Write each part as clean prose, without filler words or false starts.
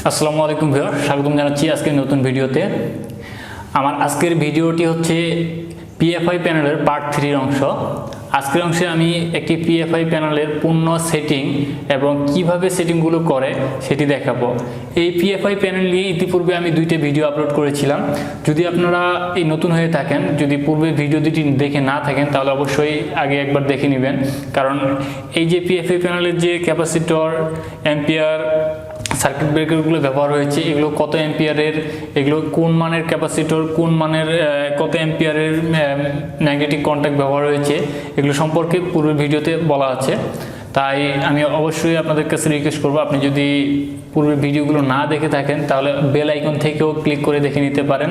আসসালামু আলাইকুম ভিউয়ার, স্বাগতম জানাচ্ছি আজকের নতুন ভিডিওতে। আমার আজকের ভিডিওটি হচ্ছে পিএফআই প্যানেলের পার্ট 3 অংশ। আজকের অংশে আমি একটি পিএফআই প্যানেলের পূর্ণ সেটিং এবং কিভাবে সেটিংগুলো করে সেটি দেখাবো। এই পিএফআই প্যানেল নিয়ে ইতিপূর্বে আমি 2টি ভিডিও আপলোড করেছিলাম। যদি আপনারা এই নতুন হয়ে থাকেন, যদি পূর্বে ভিডিও দুটি দেখে না থাকেন, তাহলে অবশ্যই আগে একবার দেখে নেবেন। কারণ এই যে পিএফআই প্যানেলের যে ক্যাপাসিটর, অ্যাম্পিয়ার, সার্কিট ব্রেকারগুলো ব্যবহার হয়েছে, এগুলো কত অ্যাম্পিয়ারের, এগুলো কোন মানের ক্যাপাসিটর, কোন মানের কত অ্যাম্পিয়ারের ম্যাগনেটিক কন্ট্যাক্ট ব্যবহার হয়েছে, এগুলো সম্পর্কে পূর্বের ভিডিওতে বলা আছে। তাই আমি অবশ্যই আপনাদের কাছে রিকোয়েস্ট করবো, আপনি যদি পূর্বের ভিডিওগুলো না দেখে থাকেন তাহলে বেল আইকন থেকেও ক্লিক করে দেখে নিতে পারেন,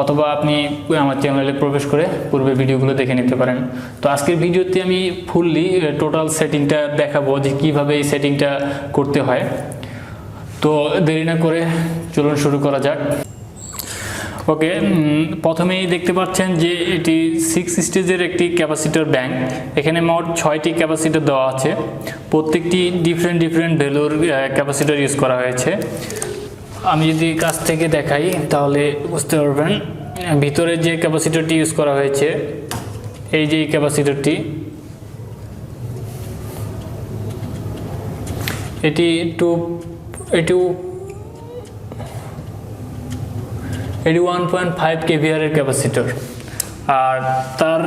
অথবা আপনি আমার চ্যানেলে প্রবেশ করে পূর্বের ভিডিওগুলো দেখে নিতে পারেন। তো আজকের ভিডিওতে আমি ফুললি টোটাল সেটিংটা দেখাবো যে কীভাবে এই সেটিংটা করতে হয়। তো দেরি না করে চলুন শুরু করা যাক। ওকে, প্রথমেই দেখতে পাচ্ছেন যে এটি 6 স্টেজের একটি ক্যাপাসিটর ব্যাংক। এখানে মোট 6টি ক্যাপাসিটর দেওয়া আছে, প্রত্যেকটি ডিফারেন্ট ভ্যালুর ক্যাপাসিটর ইউজ করা হয়েছে। আমি যদি কাছ থেকে দেখাই তাহলে বুঝতে পারবেন ভিতরে যে ক্যাপাসিটরটি ইউজ করা হয়েছে, এই যে ক্যাপাসিটরটি, এটি 1.5 kVAr এর ক্যাপাসিটর, আর তার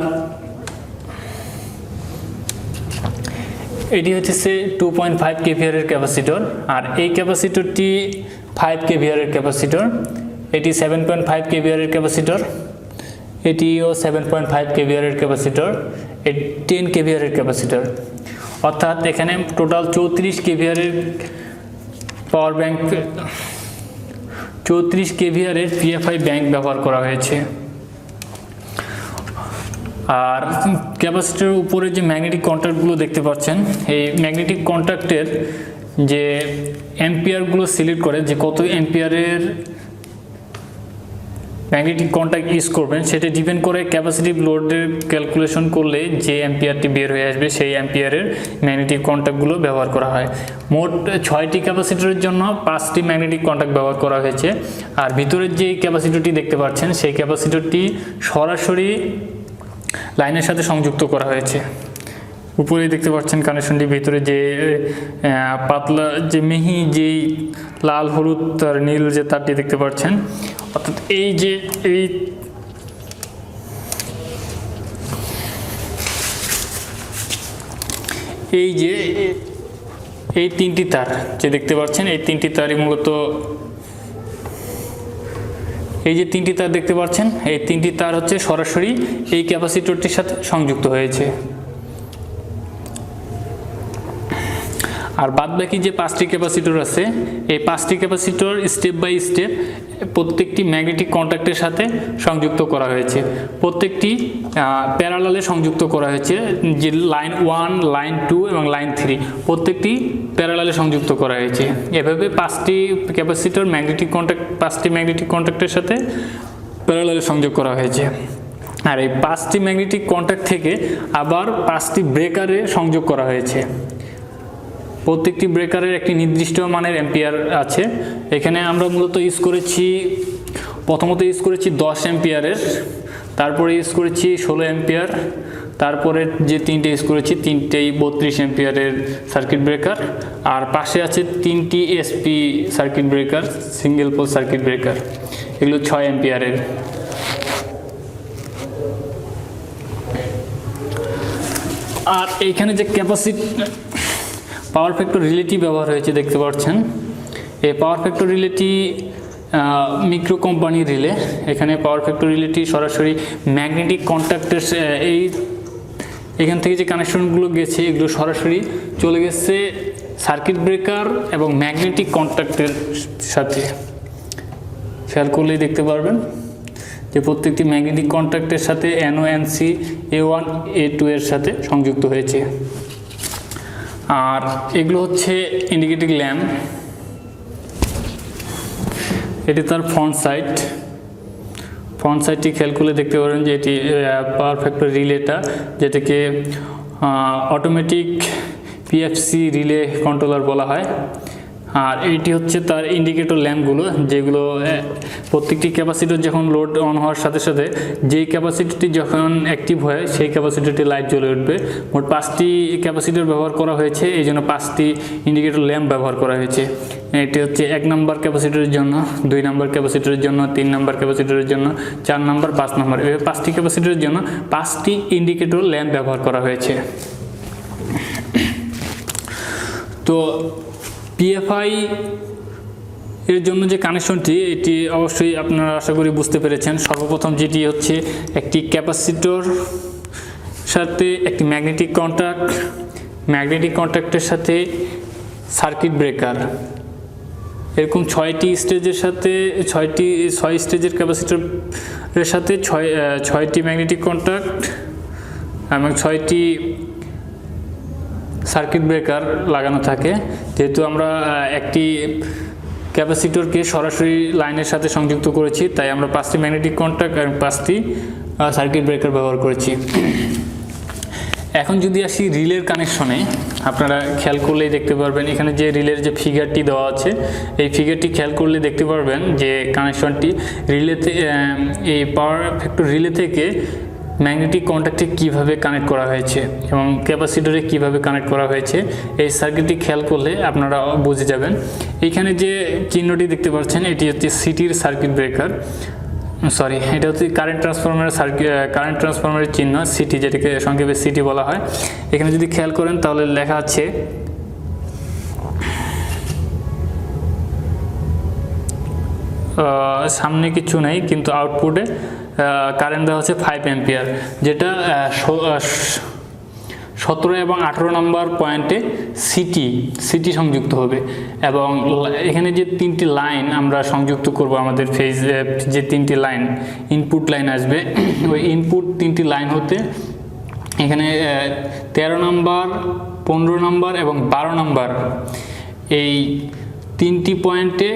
এটি হচ্ছে 2.5 kVAr এর ক্যাপাসিটর, আর এই ক্যাপাসিটরটি 5 kVAr এর ক্যাপাসিটর, এটি 7.5 kVAr এর ক্যাপাসিটর, এটিও 7.5 kVAr এর ক্যাপাসিটর, 10 kVAr এর ক্যাপাসিটর। অর্থাৎ এখানে টোটাল 34 kVAr এর পাওয়ার ব্যাংক, 34 kVAr এর পিএফআই ব্যাংক ব্যবহার করা হয়েছে। আর ক্যাপাসিটরের উপরে যে ম্যাগনেটিক কন্ট্যাক্টগুলো দেখতে পাচ্ছেন, এই ম্যাগনেটিক কন্ট্যাক্টের যে অ্যাম্পিয়ারগুলো সিলেক্ট করে যে কত অ্যাম্পিয়ারের ম্যাগনেটিক কন্ট্যাক্ট ইউজ করবেন, সেটা ডিপেন্ড করে ক্যাপাসিটিভ লোডের ক্যালকুলেশন করলে যে অ্যাম্পিয়ারটি বের হয়ে আসবে সেই অ্যাম্পিয়ারের ম্যাগনেটিক কন্ট্যাক্টগুলো ব্যবহার করা হয়। মোট 6টি ক্যাপাসিটরের জন্য 5টি ম্যাগনেটিক কন্ট্যাক্ট ব্যবহার করা হয়েছে। আর ভিতরের যে ক্যাপাসিটরটি দেখতে পাচ্ছেন, সেই ক্যাপাসিটরটি সরাসরি লাইনের সাথে সংযুক্ত করা হয়েছে। উপরে দেখতে পাচ্ছেন কানেকশনটি, ভিতরে যে পাতলা যে মিহি যেই লাল হলুদ আর নীল যে তারটি দেখতে পাচ্ছেন, অর্থাৎ এই যে এই 3টি তার যে দেখতে পাচ্ছেন, এই 3টি তারই মূলত, এই যে 3টি তার দেখতে পাচ্ছেন, এই 3টি তার হচ্ছে সরাসরি এই ক্যাপাসিটরটির সাথে সংযুক্ত হয়েছে। আর বাদবাকি যে 5টি ক্যাপাসিটর আছে, এই 5টি ক্যাপাসিটর স্টেপ বাই স্টেপ প্রত্যেকটি ম্যাগনেটিক কন্ট্যাক্টের সাথে সংযুক্ত করা হয়েছে। প্রত্যেকটি প্যারালালে সংযুক্ত করা হয়েছে, যে লাইন 1, লাইন 2 এবং লাইন 3 প্রত্যেকটি প্যারালালে সংযুক্ত করা হয়েছে। এভাবে 5টি ক্যাপাসিটর ম্যাগনেটিক কন্ট্যাক্ট 5টি ম্যাগনেটিক কন্ট্যাক্টের সাথে প্যারালালে সংযোগ করা হয়েছে। আর এই 5টি ম্যাগনেটিক কন্ট্যাক্ট থেকে আবার 5টি ব্রেকারে সংযোগ করা হয়েছে। প্রত্যেকটি ব্রেকারের একটি নির্দিষ্ট মানের অ্যাম্পিয়ার আছে। এখানে আমরা মূলত প্রথমত ইউজ করেছি 10 অ্যাম্পিয়ারের, তারপরে ইউজ করেছি 16 অ্যাম্পিয়ার, তারপরে যে 3টে ইউজ করেছি 3টেই 32 অ্যাম্পিয়ারের সার্কিট ব্রেকার, আর পাশে আছে 3টি SP circuit breaker, single pole circuit breaker, এগুলো 6 অ্যাম্পিয়ারের। আর এইখানে যে পাওয়ার ফ্যাক্টর রিলেটি ব্যবহার হয়েছে দেখতে পাচ্ছেন, এই পাওয়ার ফ্যাক্টর রিলেটি মিক্রো কোম্পানির রিলে। এখানে পাওয়ার ফ্যাক্টর রিলেটি সরাসরি ম্যাগনেটিক কন্ট্যাক্টের এখান থেকে যে কানেকশনগুলো গেছে, এগুলো সরাসরি চলে গেছে সার্কিট ব্রেকার এবং ম্যাগনেটিক কন্ট্যাক্টের সাথে। খেয়াল করলেই দেখতে পারবেন যে প্রত্যেকটি ম্যাগনেটিক কন্ট্যাক্টের সাথে NO/NC A1 A2 এর সাথে সংযুক্ত হয়েছে। আর এগুলো হচ্ছে ইন্ডিকেটিং ল্যাম্প, এটি তার ফ্রন্ট সাইডটি খেয়াল করলে দেখতে পারেন যে এটি পাওয়ার ফ্যাক্টর রিলেটা, যেটাকে অটোমেটিক PFC রিলে কন্ট্রোলার বলা হয়। আর এইটি হচ্ছে তার ইন্ডিকেটর ল্যাম্পগুলো, যেগুলো প্রত্যেকটি ক্যাপাসিটর যখন লোড অন হওয়ার সাথে সাথে যেই ক্যাপাসিটিটি যখন অ্যাক্টিভ হয় সেই ক্যাপাসিটরটি লাইট জ্বলে উঠবে। মোট 5টি ক্যাপাসিটর ব্যবহার করা হয়েছে, এই জন্য 5টি ইন্ডিকেটর ল্যাম্প ব্যবহার করা হয়েছে। এটি হচ্ছে 1 নম্বর ক্যাপাসিটরের জন্য, 2 নম্বর ক্যাপাসিটরের জন্য, 3 নম্বর ক্যাপাসিটরের জন্য, 4 নম্বর, 5 নম্বর, এভাবে 5টি ক্যাপাসিটরের জন্য 5টি ইন্ডিকেটর ল্যাম্প ব্যবহার করা হয়েছে। তো পিএফআই এর জন্য যে কানেকশনটি, এটি অবশ্যই আপনারা আশা করি বুঝতে পেরেছেন। সর্বপ্রথম যেটি হচ্ছে একটি ক্যাপাসিটর সাথে একটি ম্যাগনেটিক কন্ট্যাক্ট, ম্যাগনেটিক কন্ট্যাক্টের সাথে সার্কিট ব্রেকার, এরকম 6টি স্টেজের সাথে 6 স্টেজের ক্যাপাসিটরের সাথে 6টি ম্যাগনেটিক কন্ট্যাক্ট এবং 6টি সার্কিট ব্রেকার লাগানো থাকে। যেহেতু আমরা একটি ক্যাপাসিটরকে সরাসরি লাইনের সাথে সংযুক্ত করেছি, তাই আমরা 5টি ম্যাগনেটিক কন্ট্যাক্ট এবং 5টি সার্কিট ব্রেকার ব্যবহার করেছি। এখন যদি আসি রিলের কানেকশনে, আপনারা খেয়াল করলেই দেখতে পারবেন এখানে যে রিলের যে ফিগারটি দেওয়া আছে, এই ফিগারটি খেয়াল করলে দেখতে পারবেন যে কানেকশনটি রিলেতে, এই পাওয়ার ফ্যাক্টর রিলে থেকে ম্যাগনেটিক কন্ট্যাক্টে কিভাবে কানেক্ট করা হয়েছে এবং ক্যাপাসিটরে কিভাবে কানেক্ট করা হয়েছে, এই সার্কিটটি খেয়াল করলে আপনারা বুঝে যাবেন। এইখানে যে চিহ্নটি দেখতে পাচ্ছেন, এটি হচ্ছে সিটির সার্কিট ব্রেকার, সরি, এটা হচ্ছে কারেন্ট ট্রান্সফরমারের চিহ্ন, সিটি, যেটাকে সংক্ষেপে সিটি বলা হয়। এখানে যদি খেয়াল করেন তাহলে লেখা আছে সামনে কিছু নেই, কিন্তু আউটপুটে কারেন্ট দেওয়া হচ্ছে 5 অ্যাম্পিয়ার, যেটা 17 এবং 18 নম্বর পয়েন্টে সিটি সংযুক্ত হবে। এবং এখানে যে 3টি লাইন আমরা সংযুক্ত করব, আমাদের ফেজ যে 3টি লাইন ইনপুট লাইন আসবে, ওই ইনপুট 3টি লাইন হতে এখানে 13 নম্বর, 15 নম্বর এবং 12 নম্বর, এই 3টি পয়েন্টে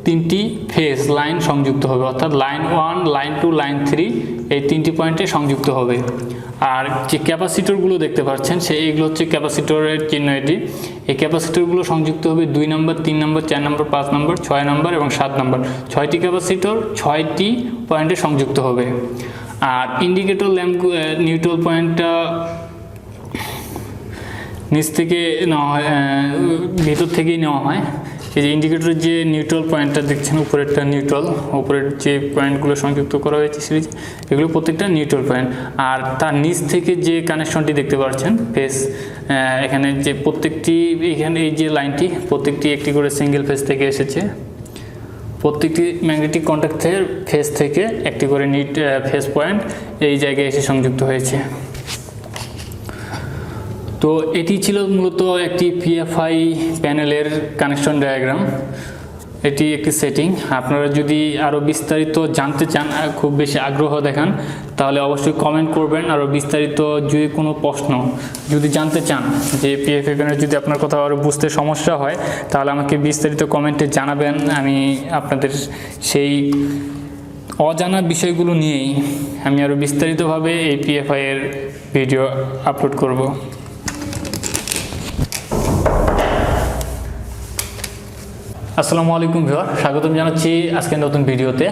3টি ফেজ লাইন সংযুক্ত হবে, অর্থাৎ লাইন 1, লাইন 2, লাইন 3, এই 3টি পয়েন্টে সংযুক্ত হবে। আর যে ক্যাপাসিটরগুলো দেখতে পাচ্ছেন, এইগুলো হচ্ছে ক্যাপাসিটরের চিহ্ন। এই ক্যাপাসিটরগুলো সংযুক্ত হবে 2 নম্বর, 3 নম্বর, 4 নম্বর, 5 নম্বর, 6 নম্বর এবং 7 নম্বর, 6টি ক্যাপাসিটর 6টি পয়েন্টে সংযুক্ত হবে। আর ইন্ডিকেটর ল্যাম্প নিউট্রাল পয়েন্টটা নিচ থেকে নেওয়া হয়, ভিতর থেকেই নেওয়া হয়। এই যে ইন্ডিকেটরের যে নিউট্রাল পয়েন্টটা দেখছেন, উপরেরটা নিউট্রাল, উপরের যে পয়েন্টগুলো সংযুক্ত করা হয়েছে সিরিজ, এগুলো প্রত্যেকটা নিউট্রাল পয়েন্ট। আর তার নিচ থেকে যে কানেকশনটি দেখতে পাচ্ছেন ফেজ, এখানে যে প্রত্যেকটি, এখানে এই যে লাইনটি প্রত্যেকটি একটি করে সিঙ্গেল ফেজ থেকে এসেছে, প্রত্যেকটি ম্যাগনেটিক কন্ট্যাক্টের ফেজ থেকে একটি করে ফেজ পয়েন্ট এই জায়গায় এসে সংযুক্ত হয়েছে। তো এটি ছিল মূলত একটি পিএফআই প্যানেলের কানেকশন ডায়াগ্রাম। এটি একটি সেটিং। আপনারা যদি আরও বিস্তারিত জানতে চান, খুব বেশি আগ্রহ দেখান, তাহলে অবশ্যই কমেন্ট করবেন। আরও বিস্তারিত যদি কোনো প্রশ্ন যদি জানতে চান, যে পিএফআই প্যানেল যদি আপনার কোথাও আরও বুঝতে সমস্যা হয়, তাহলে আমাকে বিস্তারিত কমেন্টে জানাবেন। আমি আপনাদের সেই অজানা বিষয়গুলো নিয়েই আমি আরও বিস্তারিতভাবে এই পিএফআই এর ভিডিও আপলোড করব। আসসালামু আলাইকুম ভিউয়ার, স্বাগতম জানাচ্ছি আজকের নতুন ভিডিওতে।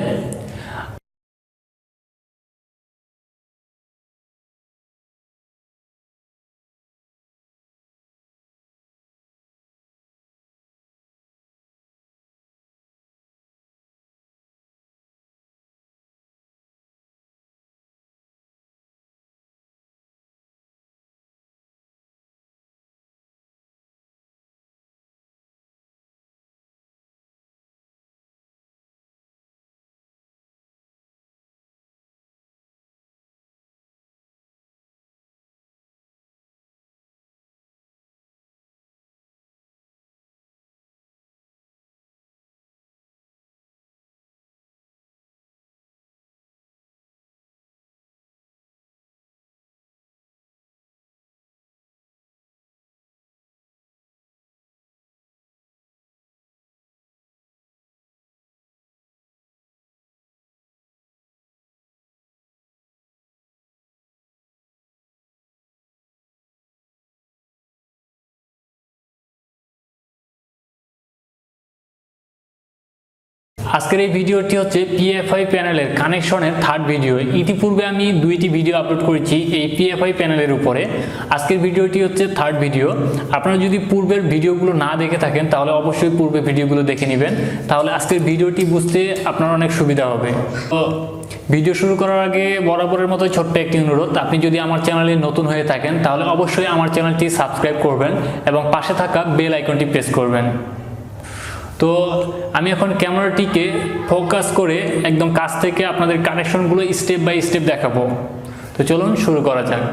আজকের এই ভিডিওটি হচ্ছে পিএফআই প্যানেলের কানেকশনের থার্ড ভিডিও। ইতিপূর্বে আমি দুইটি ভিডিও আপলোড করেছি এই পিএফআই প্যানেলের উপরে। আজকের ভিডিওটি হচ্ছে থার্ড ভিডিও। আপনারা যদি পূর্বের ভিডিওগুলো না দেখে থাকেন তাহলে অবশ্যই পূর্বের ভিডিওগুলো দেখে নেবেন, তাহলে আজকের ভিডিওটি বুঝতে আপনার অনেক সুবিধা হবে। তো ভিডিও শুরু করার আগে বরাবরের মতো ছোট্ট একটি অনুরোধ, আপনি যদি আমার চ্যানেলে নতুন হয়ে থাকেন তাহলে অবশ্যই আমার চ্যানেলটি সাবস্ক্রাইব করবেন এবং পাশে থাকা বেল আইকনটি প্রেস করবেন। তো আমি এখন ক্যামেরাটিকে ফোকাস করে একদম কাছ থেকে আপনাদের কানেকশনগুলো স্টেপ বাই স্টেপ দেখাবো। তো চলুন শুরু করা যাক।